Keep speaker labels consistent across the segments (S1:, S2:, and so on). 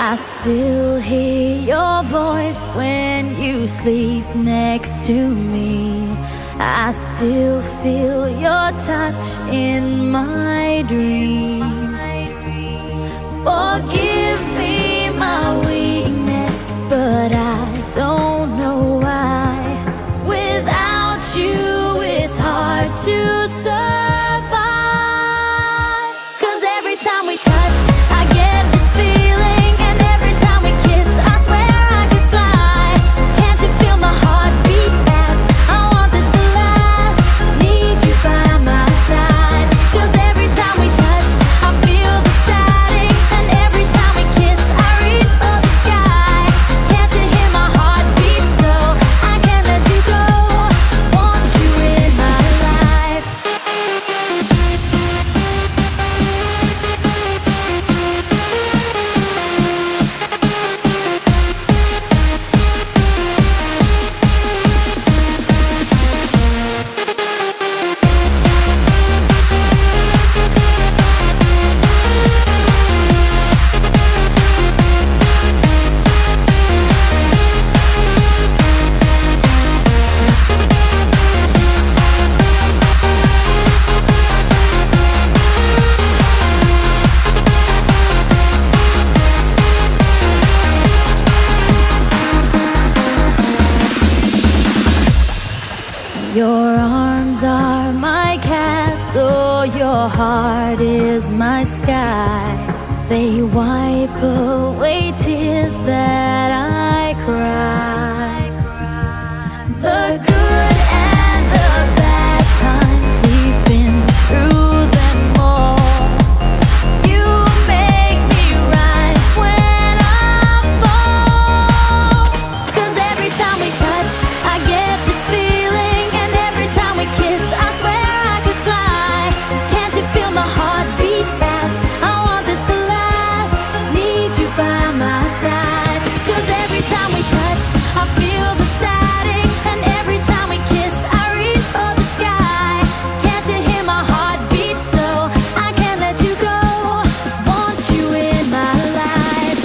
S1: I still hear your voice when you sleep next to me. I still feel your touch in my dream. Forgive me my weakness, but I don't know why. Without you it's hard to survive. 'Cause every time we touch I get this feeling, and every time we kiss I swear I could fly. Can't you feel my heart beat fast? I want this to last, need you by my side. 'Cause every time we touch I feel the static, and every time we kiss I reach for the sky. Can't you hear my heart beat so I can't let you go? Want you in my life. Your arms are my castle, your heart is my sky. They wipe away tears that I cry. The good and the bad times, we've been through them all. You make me rise when I fall. 'Cause every time we touch I get this feeling, and every time we kiss I swear I could fly. Can't you feel my heart beat fast? I want this to last, need you by my side. 'Cause every time we touch I feel the static, and every time we kiss I reach for the sky. Can't you hear my heart beat so I can't let you go? Want you in my life.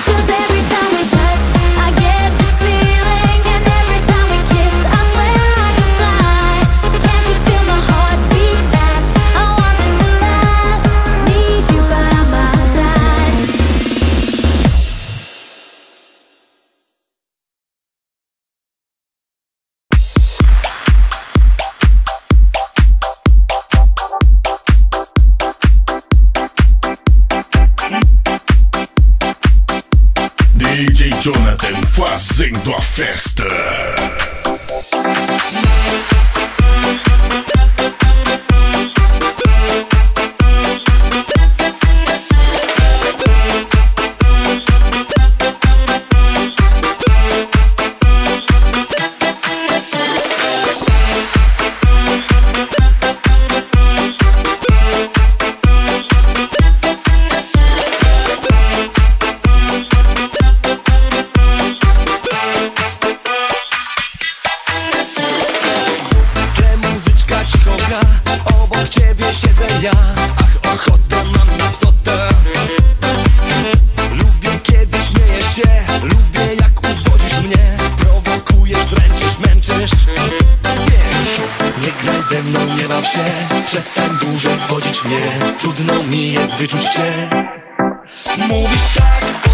S1: Cause every time we touch I get this feeling, and every time we kiss I swear I could fly. Can't you feel my heart beat fast? I want this to last, need you by my side.
S2: DJ Jonathan fazendo a festa.
S3: Obok ciebie siedzę ja, ach ochotę mam na psotę. Lubię kiedy śmiejesz się, lubię jak uwodzisz mnie. Prowokujesz, dręczysz, męczysz. Wiesz, nie graj ze mną, nie baw się. Przestań dłużej zwodzić mnie, trudno mi jest wyczuć cię. Mówisz tak, bo